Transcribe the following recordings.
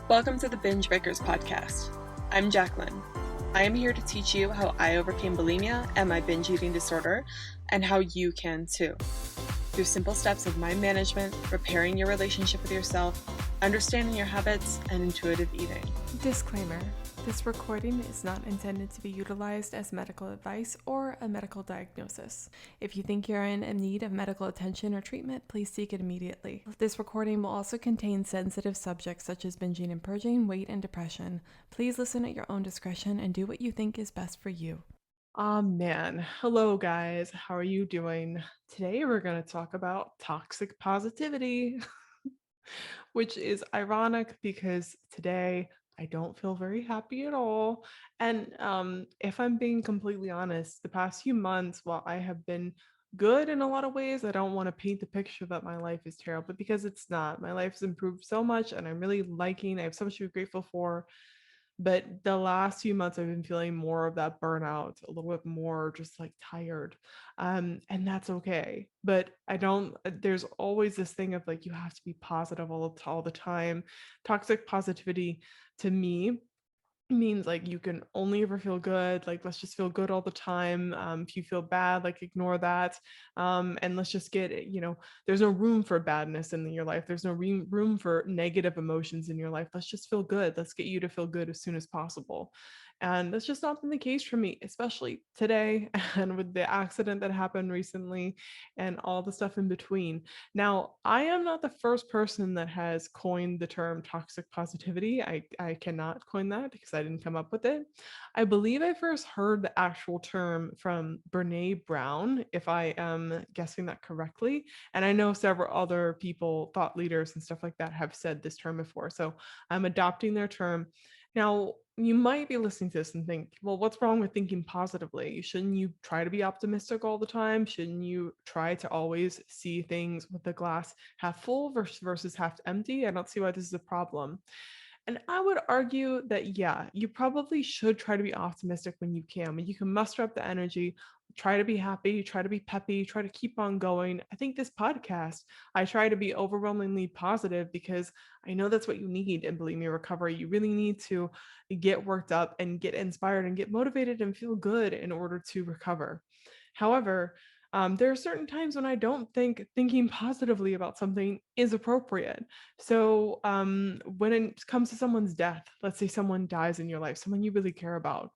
Welcome to the Binge Breakers podcast. I'm Jacqueline. I am here to teach you how I overcame bulimia and my binge eating disorder, and how you can too. Through simple steps of mind management, repairing your relationship with yourself, understanding your habits, and intuitive eating. Disclaimer: this recording is not intended to be utilized as medical advice or a medical diagnosis. If you think you're in need of medical attention or treatment, please seek it immediately. This recording will also contain sensitive subjects such as binging and purging, weight, and depression. Please listen at your own discretion and do what you think is best for you. Man. Hello, guys. How are you doing? Today, we're going to talk about toxic positivity, which is ironic because today I don't feel very happy at all. And if I'm being completely honest, the past few months, while I have been good in a lot of ways, I don't want to paint the picture that my life is terrible, because it's not. My life has improved so much, and I'm really I have so much to be grateful for. But the last few months I've been feeling more of that burnout, a little bit more just like tired. And that's okay. But I don't, there's always this thing of like, you have to be positive all the time. Toxic positivity to me means like you can only ever feel good. Like, let's just feel good all the time. If you feel bad, like, ignore that. And let's just get it, there's no room for badness in your life. There's no room for negative emotions in your life. Let's just feel good. Let's get you to feel good as soon as possible. And that's just not been the case for me, especially today and with the accident that happened recently and all the stuff in between. Now, I am not the first person that has coined the term toxic positivity. I cannot coin that because I didn't come up with it. I believe I first heard the actual term from Brene Brown, if I am guessing that correctly. And I know several other people, thought leaders and stuff like that, have said this term before. So I'm adopting their term. Now, you might be listening to this and think, well, what's wrong with thinking positively? Shouldn't you try to be optimistic all the time? Shouldn't you try to always see things with the glass half full versus half empty? I don't see why this is a problem. And I would argue that, yeah, you probably should try to be optimistic when you can. When you can muster up the energy, try to be happy, try to be peppy, try to keep on going. I think this podcast, I try to be overwhelmingly positive because I know that's what you need in bulimia recovery. You really need to get worked up and get inspired and get motivated and feel good in order to recover. However, there are certain times when I don't think thinking positively about something is appropriate. So when it comes to someone's death, let's say someone dies in your life, someone you really care about,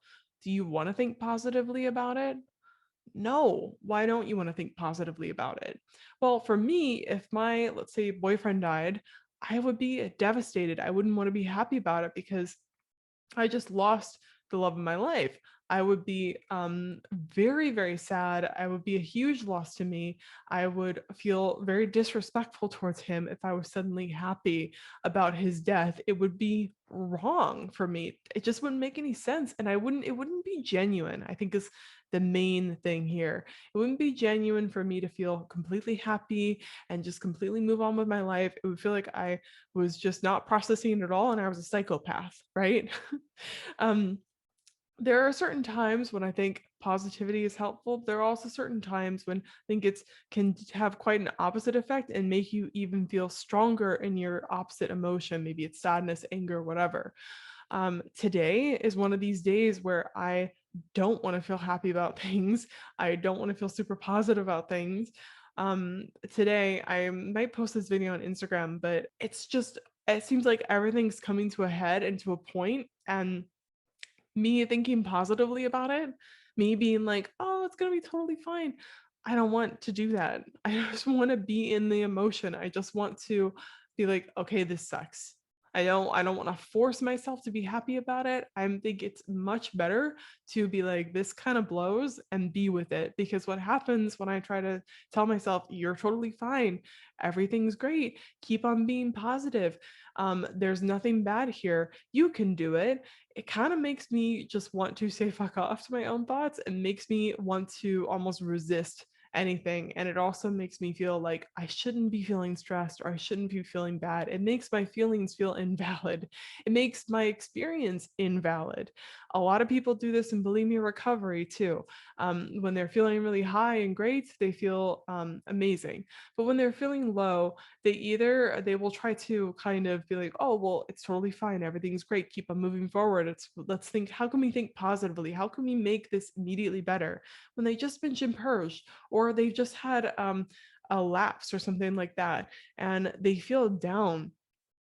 do you want to think positively about it? No. Why don't you want to think positively about it? Well, for me, if my, let's say, boyfriend died, I would be devastated. I wouldn't want to be happy about it because I just lost the love of my life. I would be very, very sad. I would be a huge loss to me. I would feel very disrespectful towards him if I was suddenly happy about his death. It would be wrong for me. It just wouldn't make any sense. And it wouldn't be genuine, I think, is the main thing here. It wouldn't be genuine for me to feel completely happy and just completely move on with my life. It would feel like I was just not processing it at all and I was a psychopath, right? um, there are certain times when I think positivity is helpful. There are also certain times when I think it's can have quite an opposite effect and make you even feel stronger in your opposite emotion. Maybe it's sadness, anger, whatever. Today is one of these days where I don't want to feel happy about things. I don't want to feel super positive about things. Today, I might post this video on Instagram, but it seems like everything's coming to a head and to a point, and me thinking positively about it, me being like, oh, it's going to be totally fine. I don't want to do that. I just want to be in the emotion. I just want to be like, okay, this sucks. I don't want to force myself to be happy about it. I think it's much better to be like, this kind of blows, and be with it. Because what happens when I try to tell myself, you're totally fine, everything's great, keep on being positive, there's nothing bad here, you can do it, it kind of makes me just want to say fuck off to my own thoughts and makes me want to almost resist anything. And it also makes me feel like I shouldn't be feeling stressed or I shouldn't be feeling bad. It makes my feelings feel invalid. It makes my experience invalid. A lot of people do this in bulimia recovery too. When they're feeling really high and great, they feel amazing. But when they're feeling low, they will try to kind of be like, oh, well, it's totally fine, everything's great, keep on moving forward. Let's think, how can we think positively, how can we make this immediately better, when they just binge and purged, or they've just had a lapse or something like that, and they feel down.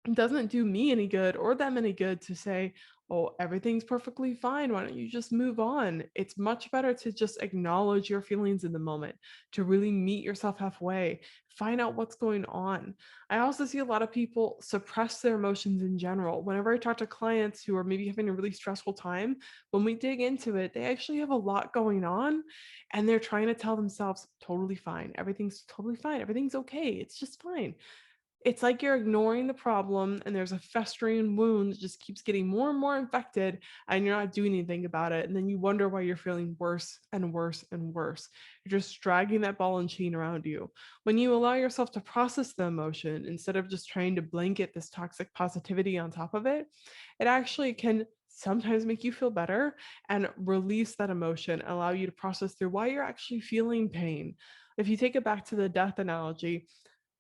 It doesn't do me any good or them any good to say, oh, everything's perfectly fine, why don't you just move on? It's much better to just acknowledge your feelings in the moment, to really meet yourself halfway, find out what's going on. I also see a lot of people suppress their emotions in general. Whenever I talk to clients who are maybe having a really stressful time, when we dig into it, they actually have a lot going on, and they're trying to tell themselves, totally fine, everything's totally fine, everything's okay, it's just fine. It's like you're ignoring the problem and there's a festering wound that just keeps getting more and more infected, and you're not doing anything about it. And then you wonder why you're feeling worse and worse and worse. You're just dragging that ball and chain around you. When you allow yourself to process the emotion instead of just trying to blanket this toxic positivity on top of it, it actually can sometimes make you feel better and release that emotion, allow you to process through why you're actually feeling pain. If you take it back to the death analogy,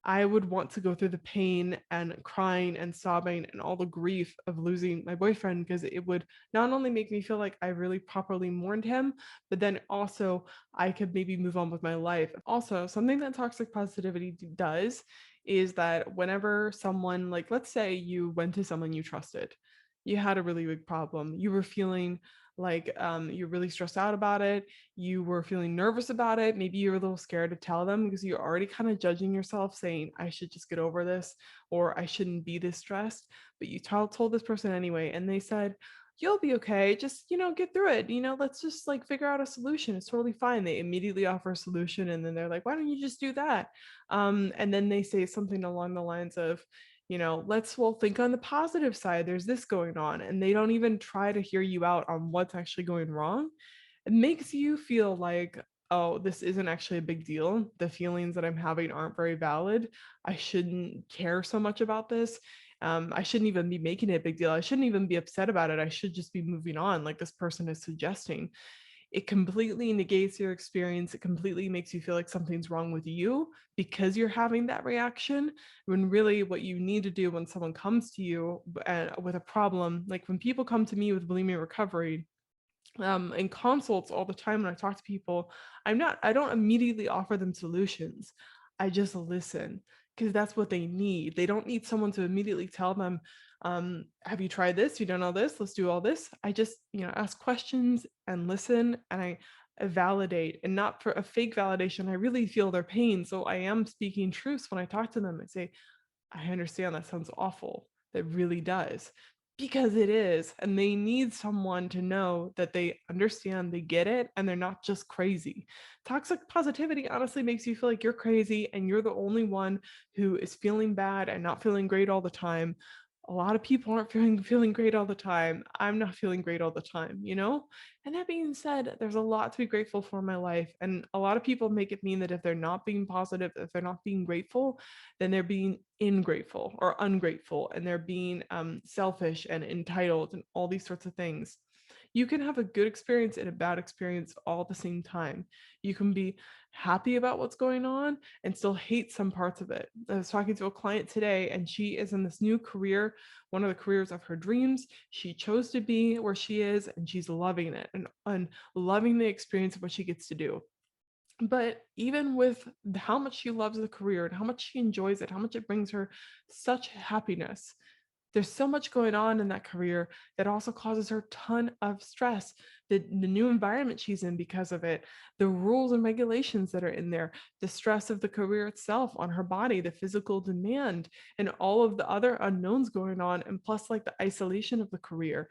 I would want to go through the pain and crying and sobbing and all the grief of losing my boyfriend, because it would not only make me feel like I really properly mourned him, but then also I could maybe move on with my life. Also, something that toxic positivity does is that whenever someone, like, let's say you went to someone you trusted, you had a really big problem, you were feeling like you're really stressed out about it, you were feeling nervous about it, maybe you're a little scared to tell them because you're already kind of judging yourself, saying, I should just get over this, or I shouldn't be this stressed. But you told this person anyway, and they said, you'll be okay, just, get through it, let's just like figure out a solution, it's totally fine. They immediately offer a solution, and then they're like, why don't you just do that? And then they say something along the lines of, we'll think on the positive side, there's this going on, and they don't even try to hear you out on what's actually going wrong. It makes you feel like, oh, this isn't actually a big deal. The feelings that I'm having aren't very valid. I shouldn't care so much about this. I shouldn't even be making it a big deal. I shouldn't even be upset about it. I should just be moving on, like this person is suggesting. It completely negates your experience. It completely makes you feel like something's wrong with you because you're having that reaction, when really what you need to do when someone comes to you with a problem, like when people come to me with bulimia recovery, in consults all the time, when I talk to people, I don't immediately offer them solutions. I just listen, because that's what they need. They don't need someone to immediately tell them, have you tried this? You done all this? Let's do all this. I just, ask questions and listen, and I validate, and not for a fake validation. I really feel their pain. So I am speaking truths when I talk to them. I say, I understand that sounds awful. That really does. Because it is. And they need someone to know that they understand, they get it, and they're not just crazy. Toxic positivity honestly makes you feel like you're crazy and you're the only one who is feeling bad and not feeling great all the time. A lot of people aren't feeling great all the time. I'm not feeling great all the time. And that being said, there's a lot to be grateful for in my life. And a lot of people make it mean that if they're not being positive, if they're not being grateful, then they're being ingrateful or ungrateful, and they're being selfish and entitled and all these sorts of things. You can have a good experience and a bad experience all at the same time. You can be happy about what's going on and still hate some parts of it. I was talking to a client today, and she is in this new career, one of the careers of her dreams. She chose to be where she is, and she's loving it, and loving the experience of what she gets to do. But even with how much she loves the career and how much she enjoys it, how much it brings her such happiness, there's so much going on in that career that also causes her a ton of stress. The new environment she's in because of it, the rules and regulations that are in there, the stress of the career itself on her body, the physical demand, and all of the other unknowns going on, and plus like the isolation of the career.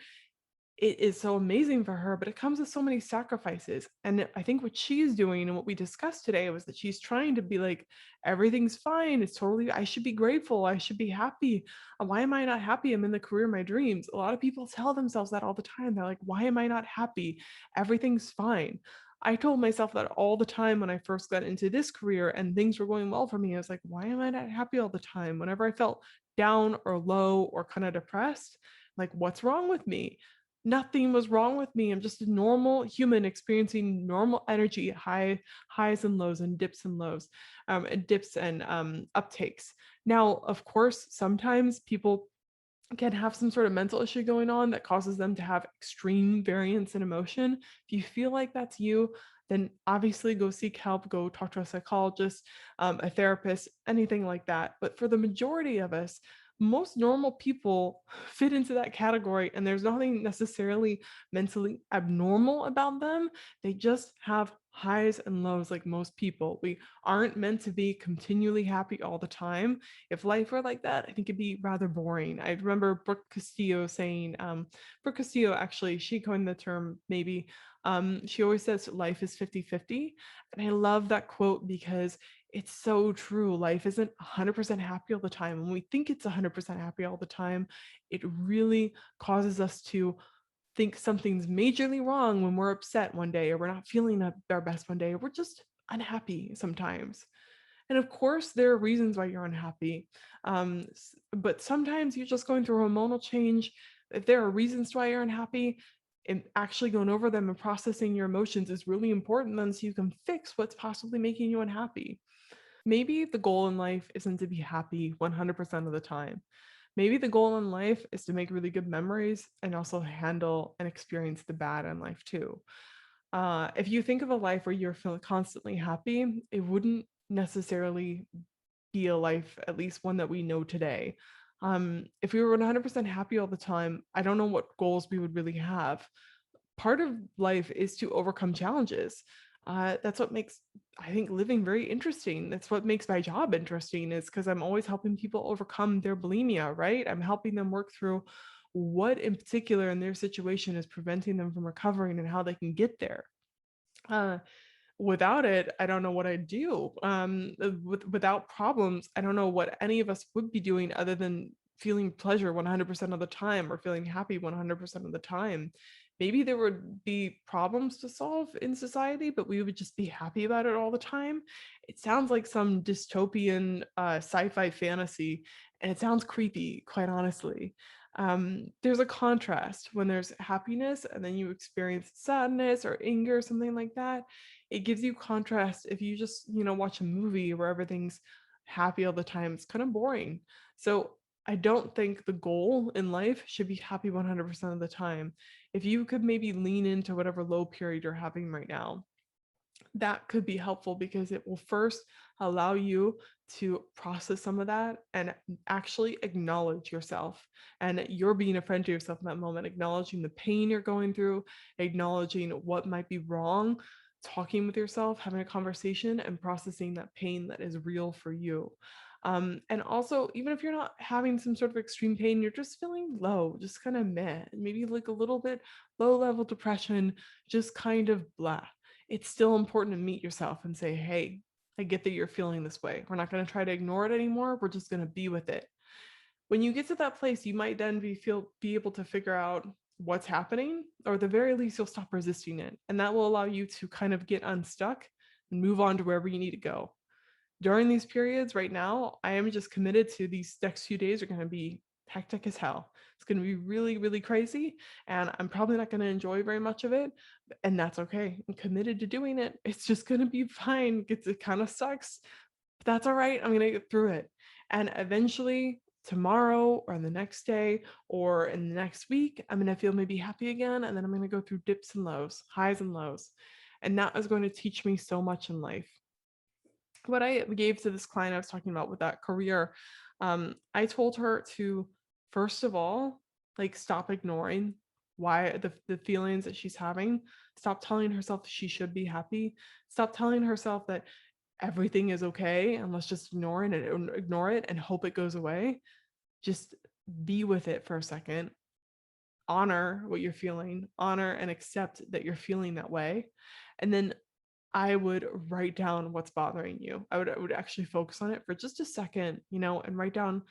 It is so amazing for her, but it comes with so many sacrifices. And I think what she's doing, and what we discussed today, was that she's trying to be like, everything's fine. It's totally, I should be grateful. I should be happy. Why am I not happy? I'm in the career of my dreams. A lot of people tell themselves that all the time. They're like, why am I not happy? Everything's fine. I told myself that all the time when I first got into this career and things were going well for me. I was like, why am I not happy all the time? Whenever I felt down or low or kind of depressed, like, what's wrong with me? Nothing was wrong with me. I'm just a normal human experiencing normal energy, highs and lows and dips and lows, and dips and uptakes. Now, of course, sometimes people can have some sort of mental issue going on that causes them to have extreme variance in emotion. If you feel like that's you, then obviously go seek help, go talk to a psychologist, a therapist, anything like that. But for the majority of us, most normal people fit into that category, and there's nothing necessarily mentally abnormal about them. They just have highs and lows like most people. We aren't meant to be continually happy all the time. If life were like that, I think it'd be rather boring. I remember Brooke Castillo saying, Brooke Castillo actually, she coined the term maybe. She always says life is 50-50. And I love that quote because it's so true. Life isn't 100% happy all the time. When we think it's 100% happy all the time, it really causes us to think something's majorly wrong when we're upset one day, or we're not feeling our best one day, or we're just unhappy sometimes. And of course, there are reasons why you're unhappy. But sometimes you're just going through a hormonal change. If there are reasons why you're unhappy, and actually going over them and processing your emotions is really important then, so you can fix what's possibly making you unhappy. Maybe the goal in life isn't to be happy 100% of the time. Maybe the goal in life is to make really good memories and also handle and experience the bad in life too. If you think of a life where you're feeling constantly happy, it wouldn't necessarily be a life, at least one that we know today. If we were 100% happy all the time, I don't know what goals we would really have. Part of life is to overcome challenges. That's what makes, I think, living very interesting. That's what makes my job interesting, is because I'm always helping people overcome their bulimia, right? I'm helping them work through what in particular in their situation is preventing them from recovering and how they can get there. Uh, Without it, I don't know what I'd do. Without problems, I don't know what any of us would be doing other than feeling pleasure 100% of the time, or feeling happy 100% of the time. Maybe there would be problems to solve in society, but we would just be happy about it all the time. It sounds like some dystopian sci-fi fantasy, and it sounds creepy, quite honestly. There's a contrast when there's happiness and then you experience sadness or anger, something like that. It gives you contrast. If you just, watch a movie where everything's happy all the time, it's kind of boring. So I don't think the goal in life should be happy 100% of the time. If you could maybe lean into whatever low period you're having right now, that could be helpful, because it will first allow you to process some of that and actually acknowledge yourself, and you're being a friend to yourself in that moment, acknowledging the pain you're going through, acknowledging what might be wrong, talking with yourself, having a conversation, and processing that pain that is real for you. And also, even if you're not having some sort of extreme pain, you're just feeling low, just kind of meh, maybe like a little bit low level depression, just kind of blah. It's still important to meet yourself and say, hey, I get that you're feeling this way. We're not going to try to ignore it anymore. We're just going to be with it. When you get to that place, you might then be able to figure out what's happening, or at the very least, you'll stop resisting it. And that will allow you to kind of get unstuck and move on to wherever you need to go. During these periods right now, I am just committed to these next few days are going to be hectic as hell. It's going to be really, really crazy. And I'm probably not going to enjoy very much of it. And that's okay. I'm committed to doing it. It's just going to be fine. It kind of sucks, but that's all right. I'm going to get through it. And eventually, tomorrow or the next day or in the next week, I'm going to feel maybe happy again. And then I'm going to go through dips and lows, highs and lows. And that is going to teach me so much in life. What I gave to this client I was talking about with that career, I told her to, first of all, like, stop ignoring why the feelings that she's having, stop telling herself she should be happy, stop telling herself that everything is okay and let's just ignore it and hope it goes away. Just be with it for a second. Honor what you're feeling, honor and accept that you're feeling that way. And then I would write down what's bothering you. I would actually focus on it for just a second, and write down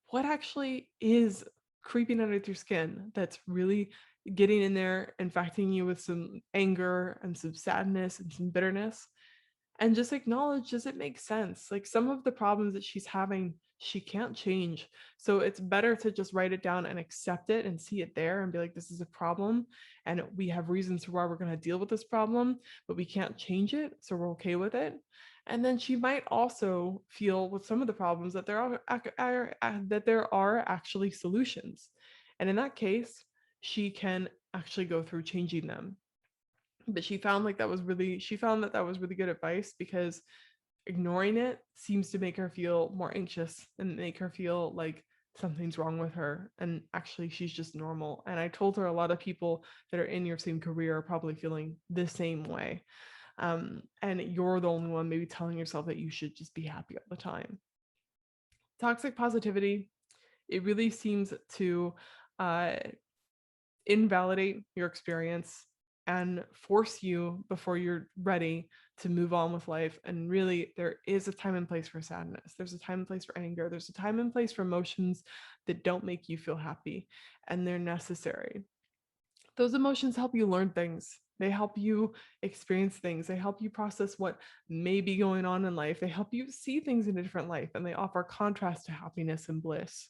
what actually is creeping underneath your skin that's really getting in there, infecting you with some anger and some sadness and some bitterness. And just acknowledge, does it make sense? Like some of the problems that she's having, she can't change. So it's better to just write it down and accept it and see it there and be like, this is a problem. And we have reasons for why we're going to deal with this problem, but we can't change it. So we're okay with it. And then she might also feel with some of the problems that there are actually solutions. And in that case, she can actually go through changing them. But she found that that was really good advice, because ignoring it seems to make her feel more anxious and make her feel like something's wrong with her, and actually she's just normal. And I told her a lot of people that are in your same career are probably feeling the same way, and you're the only one maybe telling yourself that you should just be happy all the time. Toxic positivity, it really seems to uh, invalidate your experience and force you before you're ready to move on with life. And really, there is a time and place for sadness. There's a time and place for anger. There's a time and place for emotions that don't make you feel happy, and they're necessary. Those emotions help you learn things. They help you experience things. They help you process what may be going on in life. They help you see things in a different light, and they offer contrast to happiness and bliss.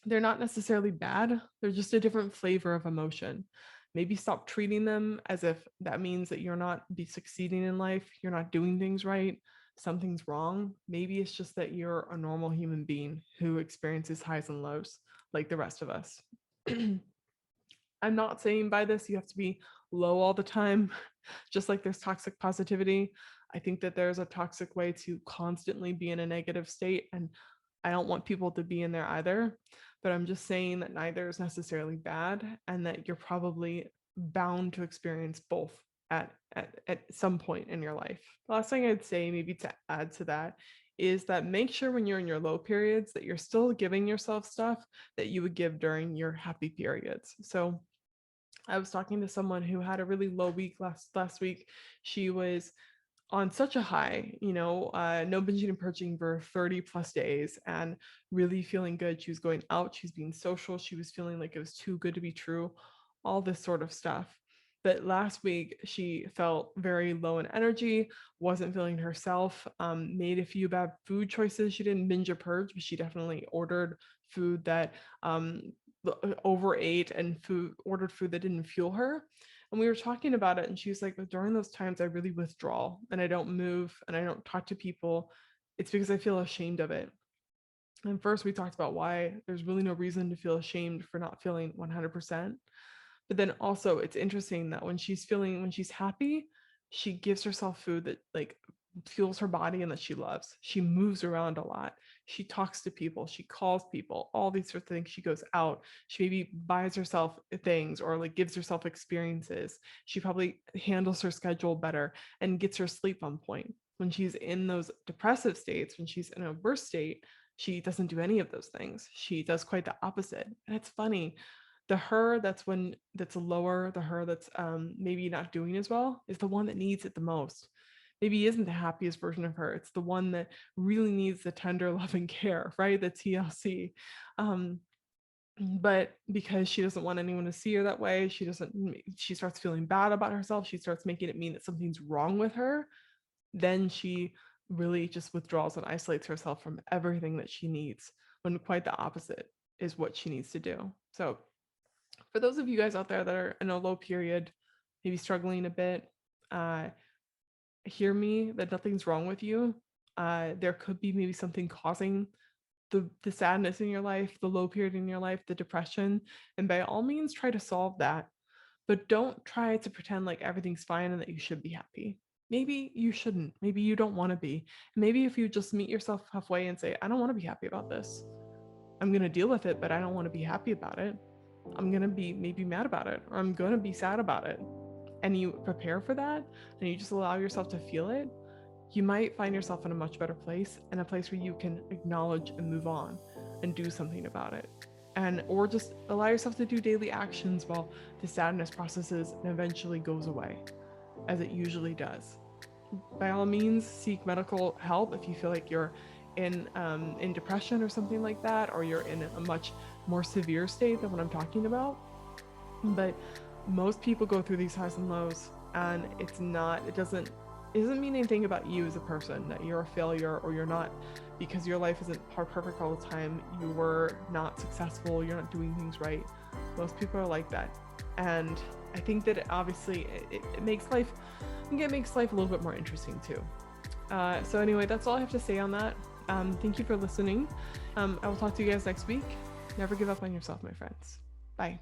They're not necessarily bad. They're just a different flavor of emotion. Maybe stop treating them as if that means that you're not be succeeding in life, you're not doing things right, something's wrong. Maybe it's just that you're a normal human being who experiences highs and lows like the rest of us. I'm not saying by this you have to be low all the time, just like there's toxic positivity. I think that there's a toxic way to constantly be in a negative state, and I don't want people to be in there either. But I'm just saying that neither is necessarily bad, and that you're probably bound to experience both at some point in your life. The last thing I'd say, maybe to add to that, is that make sure when you're in your low periods that you're still giving yourself stuff that you would give during your happy periods. So I was talking to someone who had a really low week last week. She was on such a high, no binging and purging for 30 plus days and really feeling good. She was going out, she was being social, she was feeling like it was too good to be true, all this sort of stuff. But last week, she felt very low in energy, wasn't feeling herself, made a few bad food choices. She didn't binge or purge, but she definitely ordered food that overate and ordered food that didn't fuel her. And we were talking about it, and she was like, during those times I really withdraw and I don't move and I don't talk to people. It's because I feel ashamed of it. And first we talked about why there's really no reason to feel ashamed for not feeling 100%. But then also it's interesting that when she's happy, she gives herself food that fuels her body and that she loves. She moves around a lot. She talks to people, she calls people, all these sorts of things. She goes out, she maybe buys herself things or gives herself experiences. She probably handles her schedule better and gets her sleep on point. When she's in those depressive states, when she's in a worse state, she doesn't do any of those things. She does quite the opposite. And it's funny, the her that's lower, the her that's maybe not doing as well, is the one that needs it the most. Maybe isn't the happiest version of her. It's the one that really needs the tender love and care, right? The TLC. But because she doesn't want anyone to see her that way, she starts feeling bad about herself. She starts making it mean that something's wrong with her. Then she really just withdraws and isolates herself from everything that she needs, when quite the opposite is what she needs to do. So for those of you guys out there that are in a low period, maybe struggling a bit, hear me, that nothing's wrong with you. There could be maybe something causing the sadness in your life, the low period in your life, the depression, and by all means try to solve that. But don't try to pretend like everything's fine and that you should be happy. Maybe you shouldn't. Maybe you don't want to be. Maybe if you just meet yourself halfway and say, I don't want to be happy about this. I'm going to deal with it, but I don't want to be happy about it. I'm going to be maybe mad about it, or I'm going to be sad about it. And you prepare for that, and you just allow yourself to feel it, you might find yourself in a much better place, and a place where you can acknowledge and move on and do something about it. Or just allow yourself to do daily actions while the sadness processes and eventually goes away, as it usually does. By all means, seek medical help if you feel like you're in depression or something like that, or you're in a much more severe state than what I'm talking about. But most people go through these highs and lows, and it doesn't mean anything about you as a person, that you're a failure or you're not, because your life isn't perfect all the time. You were not successful, you're not doing things right. Most people are like that. And I think that obviously it makes life, I think it makes life a little bit more interesting too. So anyway, that's all I have to say on that. Thank you for listening. I will talk to you guys next week. Never give up on yourself, my friends. Bye.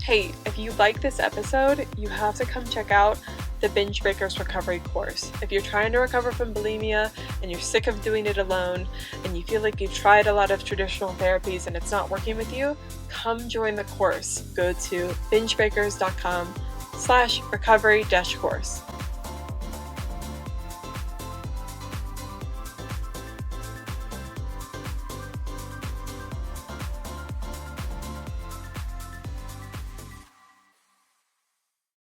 Hey, if you like this episode, you have to come check out the Binge Breakers Recovery course. If you're trying to recover from bulimia and you're sick of doing it alone and you feel like you've tried a lot of traditional therapies and it's not working with you, come join the course. Go to bingebreakers.com/recovery-course.